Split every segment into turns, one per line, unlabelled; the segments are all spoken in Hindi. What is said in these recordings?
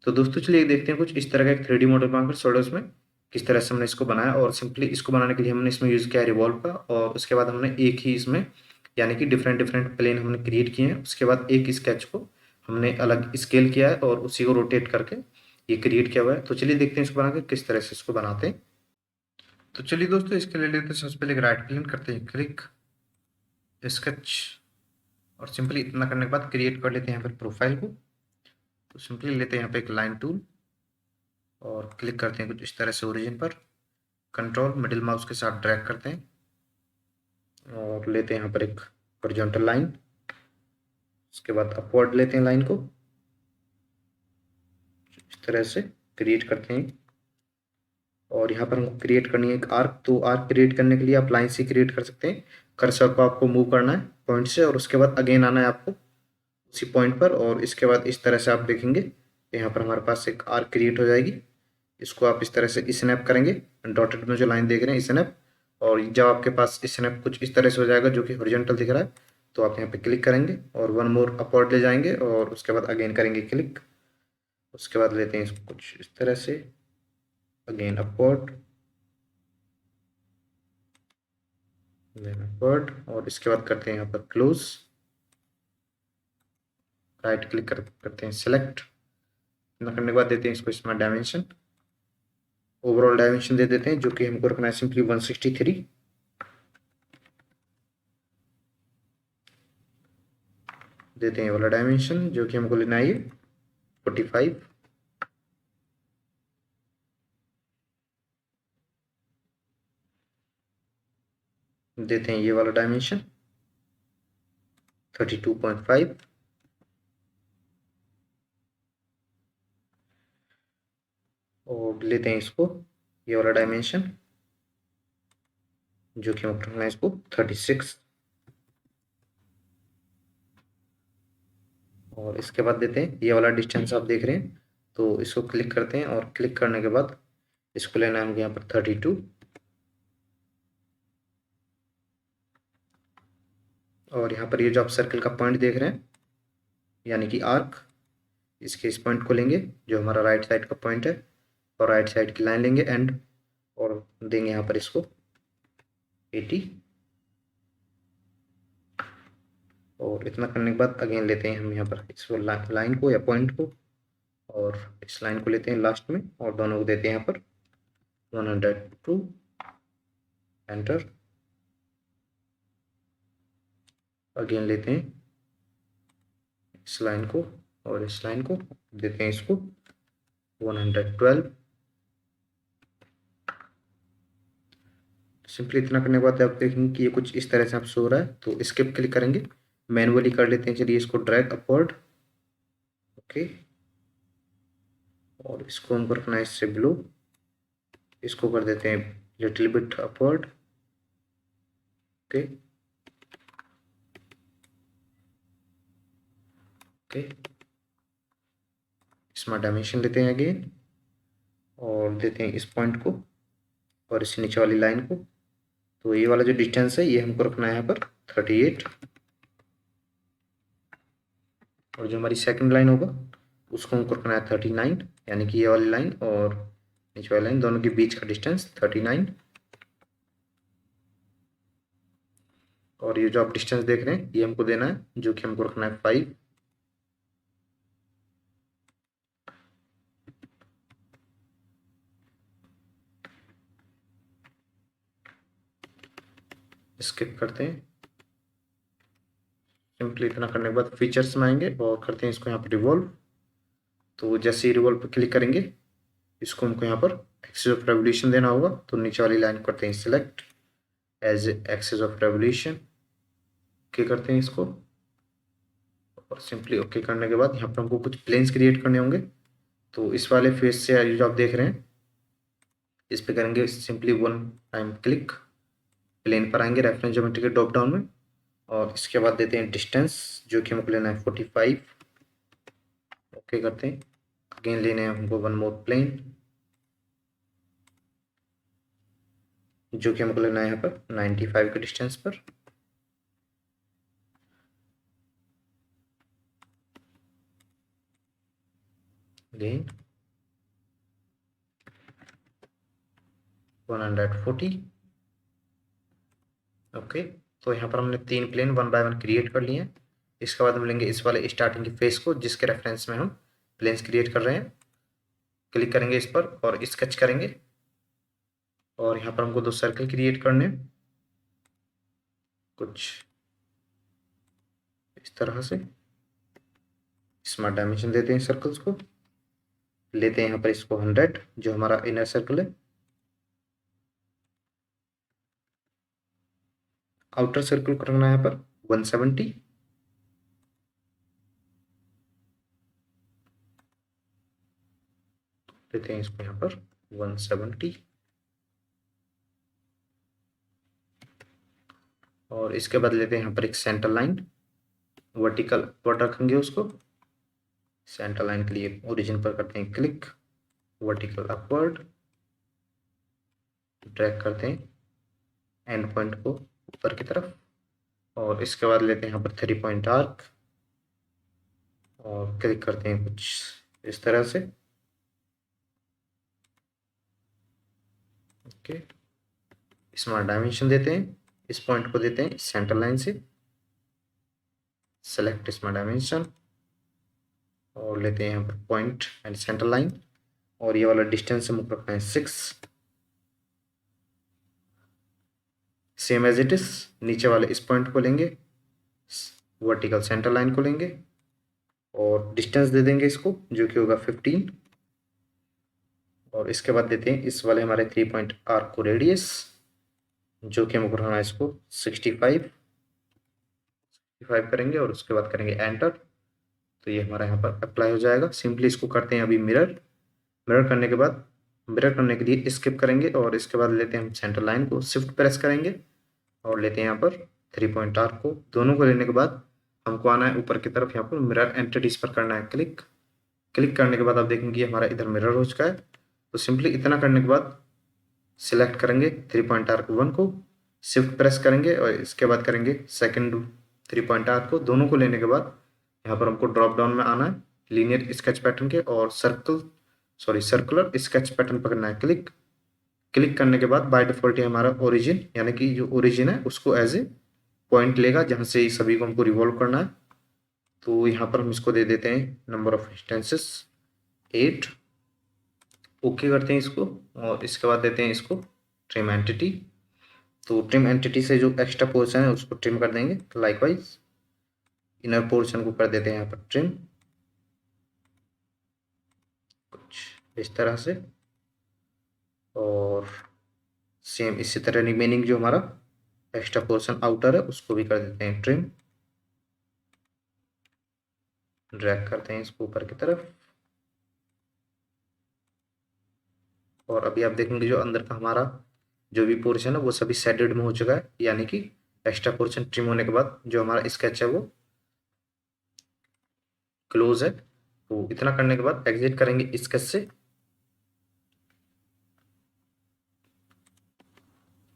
तो दोस्तों चलिए देखते हैं कुछ इस तरह का एक 3D मॉडल बनाकर सॉलिडवर्क्स में किस तरह से हमने इसको बनाया। और सिंपली इसको बनाने के लिए हमने इसमें यूज़ किया है रिवॉल्व का, और उसके बाद हमने एक ही इसमें यानी कि डिफरेंट डिफरेंट प्लेन हमने क्रिएट किए हैं। उसके बाद एक स्केच को हमने अलग स्केल किया है और उसी को रोटेट करके ये क्रिएट किया हुआ है। तो चलिए देखते हैं इसको बना के किस तरह से इसको बनाते हैं। तो चलिए दोस्तों इसके लिए लेते हैं सबसे पहले राइट क्लिक करते हैं, क्लिक स्केच, और सिंपली इतना करने के बाद क्रिएट कर लेते हैं यहाँ पर प्रोफाइल को। तो सिंपली लेते हैं यहाँ पे एक लाइन टूल और क्लिक करते हैं कुछ इस तरह से ओरिजिन पर, कंट्रोल मिडिल माउस के साथ ड्रैग करते हैं और लेते हैं यहाँ पर एक हॉरिजॉन्टल लाइन। उसके बाद अपवर्ड लेते हैं लाइन को, इस तरह से क्रिएट करते हैं। और यहाँ पर हमको क्रिएट करनी है एक आर्क। तो आर्क क्रिएट करने के लिए आप लाइन से क्रिएट कर सकते हैं। कर्सर को आपको मूव करना है पॉइंट से और उसके बाद अगेन आना है आपको उसी पॉइंट पर, और इसके बाद इस तरह से आप देखेंगे यहाँ पर हमारे पास एक आर्क क्रिएट हो जाएगी। इसको आप इस तरह से स्नैप करेंगे, डॉटेड में जो लाइन देख रहे हैं स्नैप। और जब आपके पास स्नैप कुछ इस तरह से हो जाएगा जो कि हॉरिजॉन्टल दिख रहा है, तो आप यहाँ पे क्लिक करेंगे और वन मोर अपवर्ड ले जाएंगे और उसके बाद अगेन करेंगे क्लिक। उसके बाद लेते हैं इसको कुछ इस तरह से अगेन अपवर्ड, देन अपवर्ड, और इसके बाद करते हैं यहाँ पर क्लोज, राइट क्लिक करते हैं सिलेक्ट। इतना करने के बाद देते हैं इसको इसमें डायमेंशन, ओवरऑल डायमेंशन दे देते हैं जो कि हमको रखना है सिंपली 163। देते हैं ये वाला डायमेंशन जो कि हमको लेना है 45। देते हैं ये वाला डायमेंशन 32.5। और लेते हैं इसको ये वाला डायमेंशन जो कि हमको रखना है इसको 36। और इसके बाद देते हैं ये वाला डिस्टेंस आप देख रहे हैं, तो इसको क्लिक करते हैं और क्लिक करने के बाद इसको लेना है हमको यहाँ पर 32। और यहाँ पर ये जो आप सर्कल का पॉइंट देख रहे हैं यानी कि आर्क, इसके इस पॉइंट को लेंगे जो हमारा राइट साइड का पॉइंट है, और राइट साइड की लाइन लेंगे एंड, और देंगे यहाँ पर इसको 80। और इतना करने के बाद अगेन लेते हैं हम यहाँ पर इस लाइन को या पॉइंट को, और इस लाइन को लेते हैं लास्ट में और दोनों को देते हैं यहाँ पर 102, एंटर। अगेन लेते हैं इस लाइन को और इस लाइन को, देते हैं इसको 112। सिंपली इतना करने के बाद आप देखेंगे कि ये कुछ इस तरह से आप शो हो रहा है, तो स्किप क्लिक करेंगे, मैनुअली कर लेते हैं। चलिए इसको ड्रैग अपवर्ड, ओके, और इसको हमको रखना है इससे ब्लू, इसको कर देते हैं little bit upward, okay okay. इसमें डायमेंशन लेते हैं अगेन और देते हैं इस पॉइंट को और इस नीचे वाली लाइन को। तो ये वाला जो डिस्टेंस है ये हमको रखना है यहाँ पर 38, और जो हमारी सेकंड लाइन होगा उसको हमको रखना है 39, यानी कि ये वाली लाइन और नीचे वाली लाइन दोनों के बीच का डिस्टेंस 39। और ये जो आप डिस्टेंस देख रहे हैं ये हमको देना है जो कि हमको रखना है 5। स्किप करते हैं। सिंपली इतना करने के बाद फीचर्स में आएंगे और करते हैं इसको यहाँ पर रिवॉल्व। तो जैसे ही रिवॉल्व पर क्लिक करेंगे इसको हमको यहाँ पर एक्सिस ऑफ रेवोल्यूशन देना होगा, तो नीचे वाली लाइन करते हैं select as axis of revolution, okay करते हैं इसको। और सिंपली ओके करने के बाद यहाँ पर हमको कुछ प्लेन्स क्रिएट करने होंगे। तो इस वाले फेस से जो आप देख रहे हैं इस पे करेंगे simply one time click, plane पर आएंगे रेफरेंस ज्योमेट्री के ड्रॉप डाउन में, और इसके बाद देते हैं डिस्टेंस जो कि हमको लेना है 45, ओके करते हैं। अगेन लेने हैं हमको वन मोर प्लेन जो कि हमको लेना है यहाँ पर 95 के डिस्टेंस पर। अगेन 140। ओके, तो यहाँ पर हमने 3 प्लेन 1 बाय 1 क्रिएट कर लिए हैं। इसके बाद हम लेंगे इस वाले स्टार्टिंग की फेस को जिसके रेफरेंस में हम प्लेन्स क्रिएट कर रहे हैं। क्लिक करेंगे इस पर और स्केच करेंगे और यहाँ पर हमको 2 सर्कल क्रिएट करने हैं कुछ इस तरह से। स्मार्ट डायमेंशन देते हैं सर्कल्स को, लेते हैं यहाँ पर इसको 100 जो हमारा इनर सर्कल है। आउटर सर्कल करना है यहाँ पर 170। लेते हैं इसको यहाँ पर 170 और इसके बाद लेते हैं यहाँ पर एक सेंटर लाइन वर्टिकल अपवर्ड रखेंगे उसको। सेंटर लाइन के लिए ओरिजिन पर करते हैं क्लिक, वर्टिकल अपवर्ड, ड्रैग करते हैं एंड पॉइंट को ऊपर की तरफ और इसके बाद लेते हैं यहाँ पर 3 पॉइंट आर्क और क्लिक करते हैं कुछ इस तरह से। ओके, स्मार्ट डायमेंशन देते हैं, इस पॉइंट को देते हैं सेंटर लाइन से, सेलेक्ट स्मार्ट डायमेंशन और लेते हैं यहाँ पर पॉइंट एंड सेंटर लाइन और ये वाला डिस्टेंस हम रखना है 6। सेम एज इट इज नीचे वाले इस पॉइंट को लेंगे, वर्टिकल सेंटर लाइन को लेंगे और डिस्टेंस दे देंगे इसको जो कि होगा 15 और इसके बाद देते हैं इस वाले हमारे 3 पॉइंट आर्क को रेडियस जो कि हमको रखना है इसको 65 करेंगे और उसके बाद करेंगे एंटर। तो ये हमारा यहाँ पर अप्लाई हो जाएगा। सिंपली इसको करते हैं अभी मिरर करने के बाद मिरर करने के लिए स्किप करेंगे और इसके बाद लेते हैं हम सेंटर लाइन को शिफ्ट प्रेस करेंगे और लेते हैं यहाँ पर 3 पॉइंट आर्क को। दोनों को लेने के बाद हमको आना है ऊपर की तरफ, यहाँ पर मिरर एंटिटीज पर करना है क्लिक। क्लिक करने के बाद आप देखेंगे हमारा इधर मिरर हो चुका है। तो सिंपली इतना करने के बाद सिलेक्ट करेंगे 3 पॉइंट आर्क 1 को, शिफ्ट प्रेस करेंगे और इसके बाद करेंगे सेकंड 3 पॉइंट आर्क को। दोनों को लेने के बाद यहाँ पर हमको ड्रॉप डाउन में आना है लीनियर स्केच पैटर्न के और सर्कुलर स्केच पैटर्न पकड़ना है क्लिक। क्लिक करने के बाद बाय डिफॉल्ट हमारा ओरिजिन यानी कि जो ओरिजिन है उसको एज ए पॉइंट लेगा जहाँ से सभी को हमको रिवॉल्व करना है। तो यहाँ पर हम इसको दे देते हैं नंबर ऑफ इंस्टेंसेस 8। ओके करते हैं इसको और इसके बाद देते हैं इसको ट्रिम एंटिटी। तो ट्रिम एंटिटी से जो एक्स्ट्रा पोर्शन है उसको ट्रिम कर देंगे। लाइकवाइज इनर पोर्शन को कर देते हैं यहाँ पर ट्रिम कुछ इस तरह से और सेम इसी तरह रिमेनिंग जो हमारा एक्स्ट्रा पोर्शन आउटर है उसको भी कर देते हैं ट्रिम। ड्रैग करते हैं इसको ऊपर की तरफ और अभी आप देखेंगे जो अंदर का हमारा जो भी पोर्शन है वो सभी शेडेड में हो चुका है यानी कि एक्स्ट्रा पोर्शन ट्रिम होने के बाद जो हमारा स्केच है वो क्लोज है। तो इतना करने के बाद एग्जिट करेंगे स्केच से।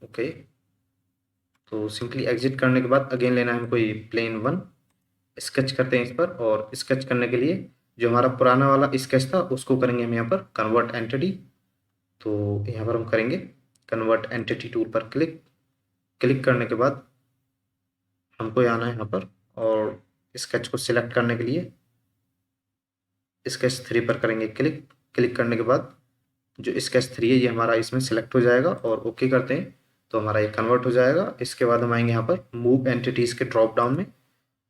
ओके, तो सिंपली एग्जिट करने के बाद अगेन लेना है हमको ये प्लेन 1, स्केच करते हैं इस पर और स्केच करने के लिए जो हमारा पुराना वाला स्केच था उसको करेंगे हम यहाँ पर कन्वर्ट एंटिटी। तो यहाँ पर हम करेंगे कन्वर्ट एंटिटी टूल पर क्लिक करने के बाद हमको आना है यहाँ पर और स्केच को सिलेक्ट करने के लिए स्केच 3 पर करेंगे क्लिक करने के बाद जो स्केच 3 है ये हमारा इसमें सिलेक्ट हो जाएगा और ओके करते हैं तो हमारा ये कन्वर्ट हो जाएगा। इसके बाद हम आएंगे यहाँ पर मूव एंटिटीज़ के ड्रॉप डाउन में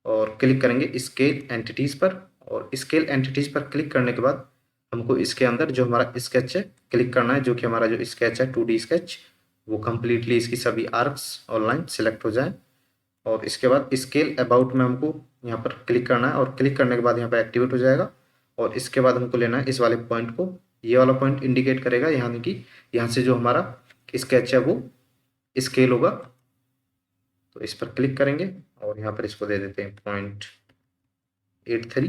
और क्लिक करेंगे स्केल एंटिटीज़ पर और स्केल एंटिटीज़ पर क्लिक करने के बाद हमको इसके अंदर जो हमारा स्केच है क्लिक करना है जो कि हमारा जो स्केच है 2D स्केच वो कम्प्लीटली इसकी सभी आर्क्स और लाइन सिलेक्ट हो जाए और इसके बाद स्केल अबाउट में हमको यहाँ पर क्लिक करना है और क्लिक करने के बाद यहाँ पर एक्टिवेट हो जाएगा और इसके बाद हमको लेना है इस वाले पॉइंट को। ये वाला पॉइंट इंडिकेट करेगा यानी कि यहाँ से जो हमारा स्केच है वो स्केल होगा। तो इस पर क्लिक करेंगे और यहाँ पर इसको दे देते हैं 0.83।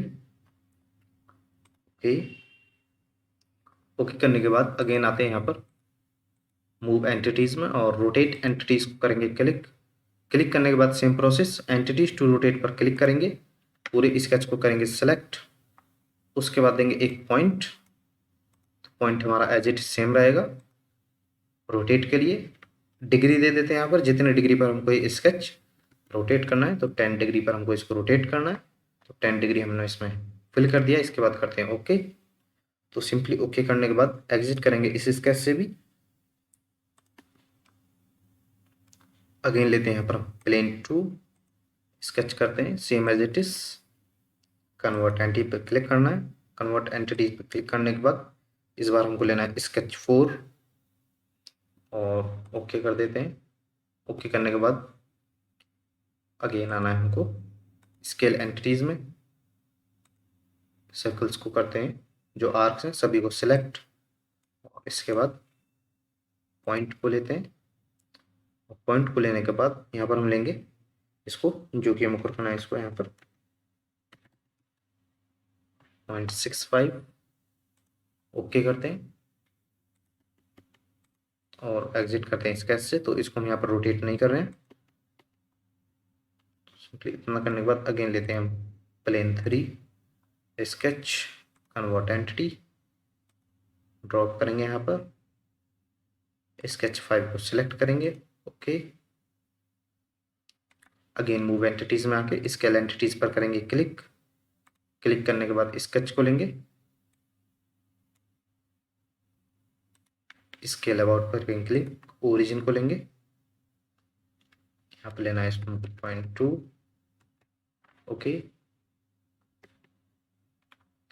ओके करने के बाद अगेन आते हैं यहाँ पर मूव एंटिटीज़ में और रोटेट एंटिटीज़ को करेंगे क्लिक करने के बाद same process entities to rotate पर क्लिक करेंगे, पूरे स्केच को करेंगे सेलेक्ट उसके बाद देंगे एक पॉइंट, तो पॉइंट हमारा एज इट सेम रहेगा। रोटेट के लिए डिग्री दे देते हैं यहाँ पर, जितने डिग्री पर हमको ये स्केच रोटेट करना है, तो 10 डिग्री पर हमको इसको रोटेट करना है, तो 10 डिग्री हमने इसमें फिल कर दिया। इसके बाद करते हैं ओके। तो सिंपली ओके करने के बाद एग्जिट करेंगे इस स्केच से भी। अगेन लेते हैं यहाँ पर प्लेन 2, स्केच करते हैं same as it is. Convert entity पर क्लिक करना है। कन्वर्ट एंटिटी पर क्लिक करने के बाद इस बार हमको लेना है स्केच 4 और ओके कर देते हैं। ओके करने के बाद अगेन आना है हमको स्केल एंटिटीज में, सर्कल्स को करते हैं, जो आर्क्स हैं सभी को सिलेक्ट। इसके बाद पॉइंट को लेते हैं, पॉइंट को लेने के बाद यहाँ पर हम लेंगे इसको, जो कि हमको रखना है इसको यहाँ पर 0.65। ओके करते हैं और एग्जिट करते हैं स्केच से। तो इसको हम यहाँ पर रोटेट नहीं कर रहे हैं। सिंपली इतना करने के बाद अगेन लेते हैं हम plane 3, sketch, convert entity, drop करेंगे यहाँ पर, स्केच 5 को सिलेक्ट करेंगे। ओके, अगेन मूव एंटिटीज में आके स्केल एंटिटीज पर करेंगे क्लिक। क्लिक करने के बाद स्केच को लेंगे, स्केल अबाउट पर करेंगे क्लिक, ओरिजिन को लेंगे, यहाँ पर लेना है इसको 0.2। ओके,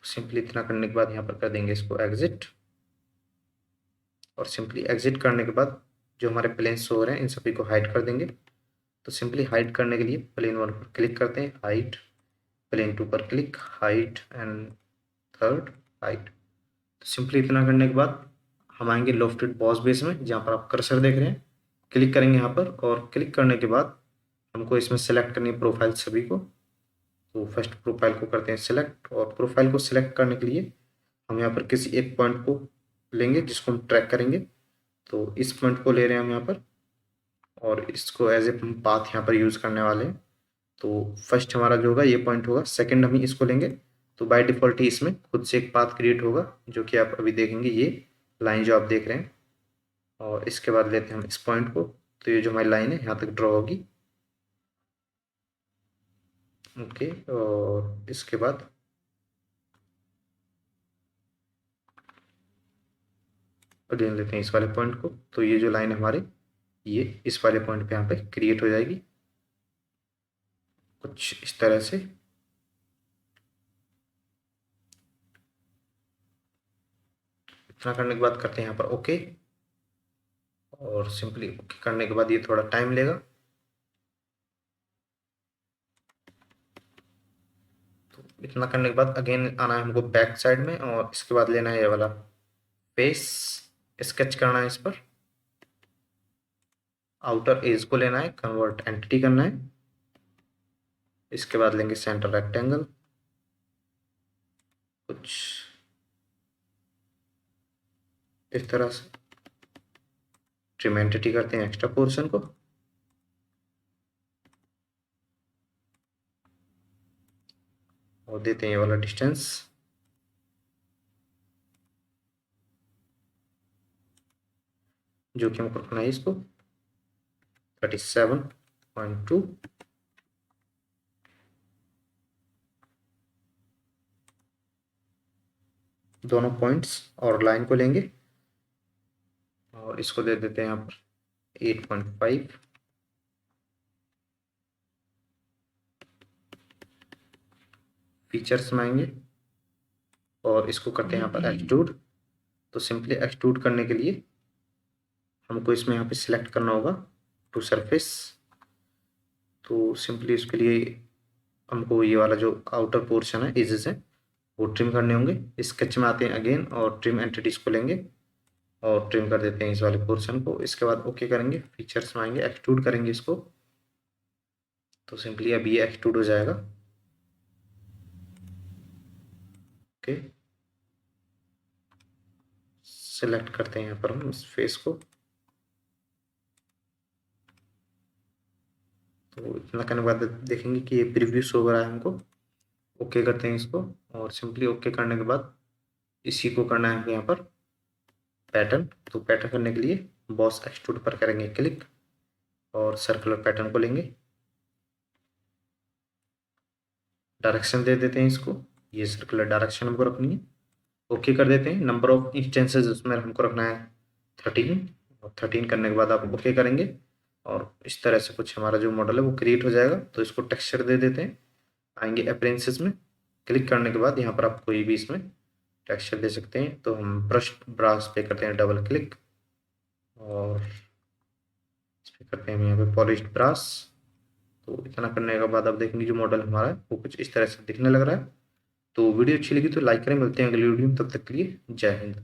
सिंपली इतना करने के बाद यहाँ पर कर देंगे इसको एग्जिट। और सिंपली एग्जिट करने के बाद जो हमारे प्लेन शो हो रहे हैं इन सभी को हाइड कर देंगे। तो सिंपली हाइड करने के लिए प्लेन 1 पर क्लिक करते हैं, हाइड, प्लेन 2 पर click, hide and third hide. तो सिंपली इतना करने के बाद हम आएंगे लॉफ्टेड बॉस बेस में, जहाँ पर आप कर्सर देख रहे हैं। क्लिक करेंगे यहाँ पर और क्लिक करने के बाद हमको इसमें सेलेक्ट करनी है प्रोफाइल सभी को। तो फर्स्ट प्रोफाइल को करते हैं सिलेक्ट, और प्रोफाइल को सिलेक्ट करने के लिए हम यहाँ पर किसी एक पॉइंट को लेंगे जिसको हम ट्रैक करेंगे। तो इस पॉइंट को ले रहे हैं हम यहाँ पर, और इसको एज ए पाथ यहाँ पर यूज़ करने वाले हैं। तो फर्स्ट हमारा जो होगा ये पॉइंट होगा, सेकंड हम इसको लेंगे। तो बाय डिफ़ॉल्ट ही इसमें खुद से एक पाथ क्रिएट होगा, जो कि आप अभी देखेंगे, ये लाइन जो आप देख रहे हैं। और इसके बाद लेते हैं हम इस पॉइंट को। तो ये जो हमारी लाइन है यहाँ तक ड्रॉ होगी। ओके, और इसके बाद अगेन लेते हैं इस वाले पॉइंट को। तो ये जो लाइन हमारे ये इस वाले पॉइंट पे यहाँ पे क्रिएट हो जाएगी कुछ इस तरह से। इतना करने के बाद करते हैं यहाँ पर ओके, और सिंपली ओके करने के बाद ये थोड़ा टाइम लेगा। तो इतना करने के बाद अगेन आना है हमको बैक साइड में, और इसके बाद लेना है ये वाला फेस, स्केच करना है इस पर, आउटर एज को लेना है, कन्वर्ट एंटिटी करना है। इसके बाद लेंगे सेंटर रेक्टेंगल कुछ इस तरह से, ट्रिम एंटिटी करते हैं एक्स्ट्रा पोर्शन को, और देते हैं ये वाला डिस्टेंस, जो कि हमको रखना है इसको 37.2। दोनों पॉइंट्स और लाइन को लेंगे और इसको दे देते हैं यहाँ पर 8.5। फीचर्स में आएंगे और इसको करते हैं यहाँ पर एक्सट्रूड। तो सिंपली एक्सट्रूड करने के लिए हमको इसमें यहाँ पे सिलेक्ट करना होगा टू सरफेस। तो सिंपली इसके लिए हमको ये वाला जो आउटर पोर्शन है, एजेस है, वो ट्रिम करने होंगे। स्केच में आते हैं अगेन और ट्रिम एंटिटीज को लेंगे और ट्रिम कर देते हैं इस वाले पोर्शन को। इसके बाद ओके करेंगे, फीचर्स में आएंगे, एक्सट्रूड करेंगे इसको। तो सिंपली अब ये एक्सट्रूड हो जाएगा। ओके, सिलेक्ट करते हैं यहाँ पर हम इस फेस को। तो इतना करने के बाद देखेंगे कि ये प्रीव्यू शो हो रहा है हमको। ओके करते हैं इसको, और सिंपली ओके करने के बाद इसी को करना है यहाँ पर पैटर्न। तो पैटर्न करने के लिए बॉस एक्सट्रूड पर करेंगे क्लिक और सर्कुलर पैटर्न को लेंगे, डायरेक्शन दे देते हैं इसको, ये सर्कुलर डायरेक्शन हमको रखनी है। ओके कर देते हैं। नंबर ऑफ इंस्टेंसेस उसमें हमको रखना है 13, और 13 करने के बाद आप ओके करेंगे और इस तरह से कुछ हमारा जो मॉडल है वो क्रिएट हो जाएगा। तो इसको टेक्सचर दे देते हैं, आएंगे अपीयरेंसेस में, क्लिक करने के बाद यहाँ पर आप कोई भी इसमें टेक्सचर दे सकते हैं। तो हम ब्रश ब्रास पे करते हैं डबल क्लिक और इस पे करते हैं हम यहाँ पे पॉलिश्ड ब्रास। तो इतना करने के बाद आप देखेंगे जो मॉडल हमारा है वो कुछ इस तरह से दिखने लग रहा है। तो वीडियो अच्छी लगी तो लाइक करें, मिलते हैं अगली वीडियो में, तब तक के लिए जय हिंद।